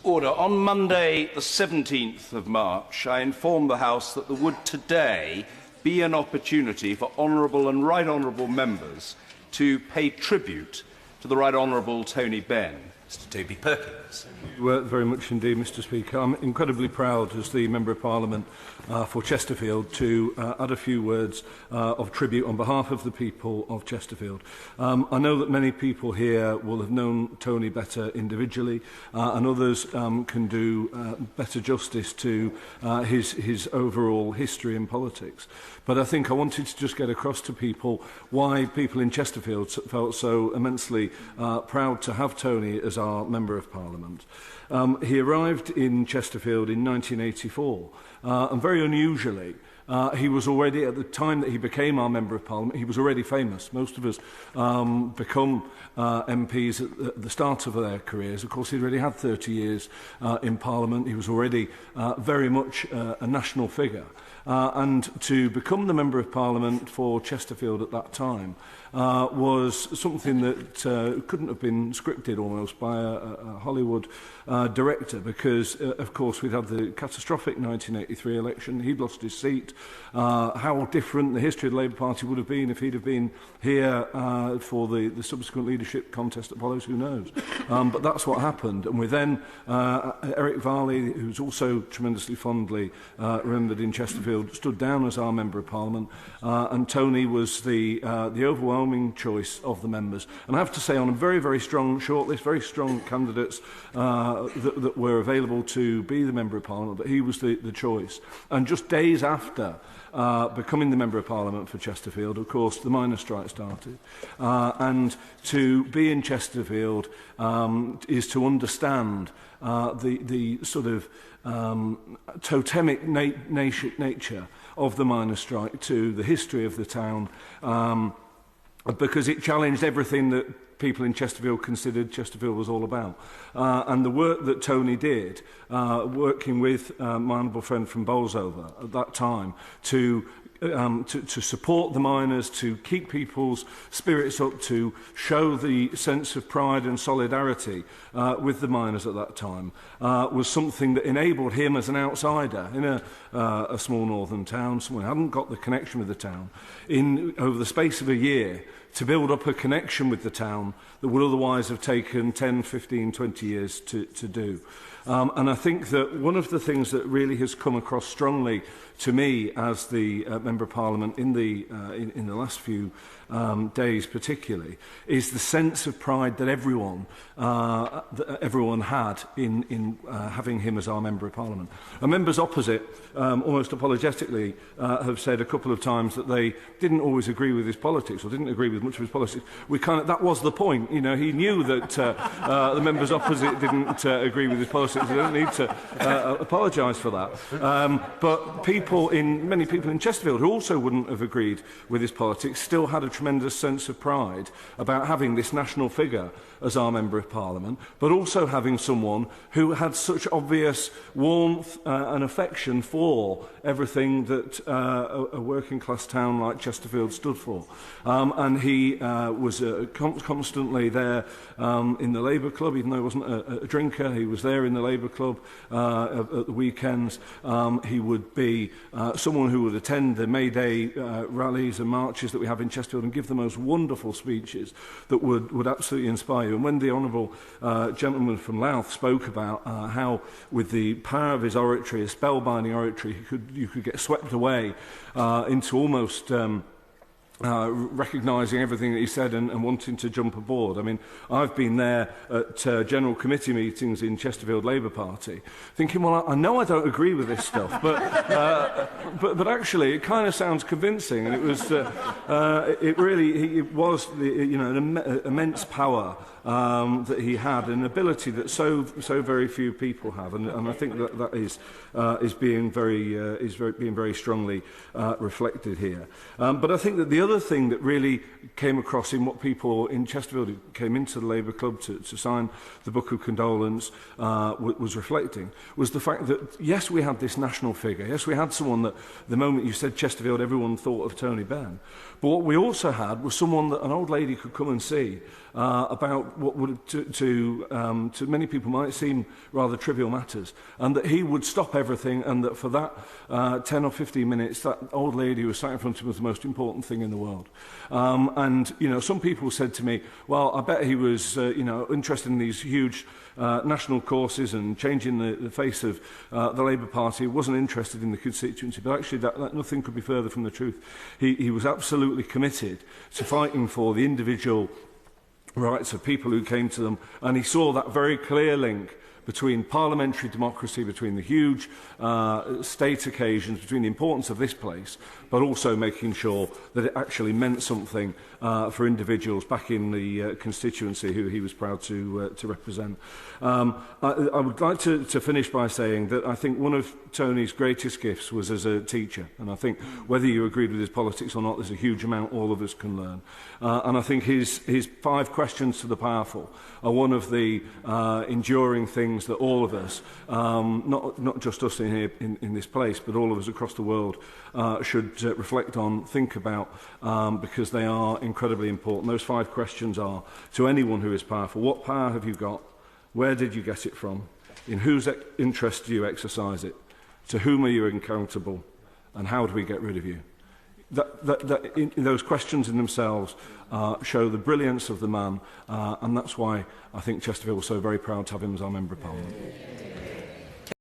Order. On Monday, the 17th of March, I informed the House that there would today be an opportunity for honourable and right honourable members to pay tribute to the Right Honourable Tony Benn. Mr. Toby Perkins. Thank you very much indeed, Mr. Speaker. I'm incredibly proud as the Member of Parliament for Chesterfield to add a few words of tribute on behalf of the people of Chesterfield. I know that many people here will have known Tony better individually, and others can do better justice to his overall history in politics. But I think I wanted to just get across to people why people in Chesterfield felt so immensely proud to have Tony as our Member of Parliament. He arrived in Chesterfield in 1984, and very unusually, he was already, at the time that he became our Member of Parliament, he was already famous. Most of us become MPs at the start of their careers. Of course, he'd already had 30 years in Parliament. He was already very much a national figure. And to become the Member of Parliament for Chesterfield at that time was something that couldn't have been scripted almost by a Hollywood director, because, of course, we'd had the catastrophic 1983 election. He'd lost his seat. How different the history of the Labour Party would have been if he'd have been here for the subsequent leadership contest that follows, who knows. But that's what happened. And with then Eric Varley, who's also tremendously fondly remembered in Chesterfield, stood down as our Member of Parliament, and Tony was the overwhelming choice of the members. And I have to say, on a very, very strong shortlist, very strong candidates that were available to be the Member of Parliament, but he was the choice. And just days after becoming the Member of Parliament for Chesterfield, of course, the miners' strike started. And to be in Chesterfield is to understand the sort of totemic nature of the miners' strike, to the history of the town, because it challenged everything that people in Chesterfield considered Chesterfield was all about. And the work that Tony did, working with my honourable friend from Bolsover at that time, to support the miners, to keep people's spirits up, to show the sense of pride and solidarity with the miners at that time, was something that enabled him as an outsider in a small northern town, someone who hadn't got the connection with the town, over the space of a year, to build up a connection with the town that would otherwise have taken 10, 15, 20 years to do. And I think that one of the things that really has come across strongly to me as the Member of Parliament in the last few days particularly, is the sense of pride that everyone had in having him as our Member of Parliament. And members opposite, almost apologetically, have said a couple of times that they didn't always agree with his politics, or didn't agree with much of his politics. That was the point. You know, he knew that the members opposite didn't agree with his politics. They don't need to apologise for that. But many people in Chesterfield who also wouldn't have agreed with his politics still had a tremendous sense of pride about having this national figure as our Member of Parliament, but also having someone who had such obvious warmth and affection for everything that a working class town like Chesterfield stood for. And he was constantly there in the Labour Club, even though he wasn't a drinker. He was there in the Labour Club at the weekends. He would be someone who would attend the May Day rallies and marches that we have in Chesterfield and give the most wonderful speeches that would absolutely inspire you. And when the honourable gentleman from Louth spoke about how, with the power of his oratory, his spellbinding oratory, you could get swept away into almost recognising everything that he said and wanting to jump aboard. I mean, I've been there at general committee meetings in Chesterfield Labour Party, thinking, well, I know I don't agree with this stuff, but actually it kind of sounds convincing, and it was it was an immense power that he had, an ability that so very few people have, and I think that is being very strongly reflected here. But I think that the other other thing that really came across in what people in Chesterfield who came into the Labour Club to sign the Book of Condolence was reflecting, was the fact that, yes, we had this national figure. Yes, we had someone that the moment you said Chesterfield, everyone thought of Tony Benn. But what we also had was someone that an old lady could come and see about what would to many people might seem rather trivial matters, and that he would stop everything, and that for that 10 or 15 minutes, that old lady who was sat in front of him was the most important thing in the world. And, you know, some people said to me, well, I bet he was, you know, interested in these huge national courses and changing the face of the Labour Party. He wasn't interested in the constituency, but actually that nothing could be further from the truth. He was absolutely committed to fighting for the individual rights of people who came to them, and he saw that very clear link between parliamentary democracy, between the huge state occasions, between the importance of this place, but also making sure that it actually meant something for individuals back in the constituency who he was proud to represent. I would like to finish by saying that I think one of Tony's greatest gifts was as a teacher, and I think whether you agreed with his politics or not, there's a huge amount all of us can learn. And I think his 5 questions to the powerful are one of the enduring things that all of us, not just us in here in this place, but all of us across the world should reflect on, think about, because they are incredibly important. Those 5 questions are, to anyone who is powerful, what power have you got? Where did you get it from? In whose interest do you exercise it? To whom are you accountable? And how do we get rid of you? Those questions in themselves show the brilliance of the man, and that's why I think Chesterfield was so very proud to have him as our Member of Parliament.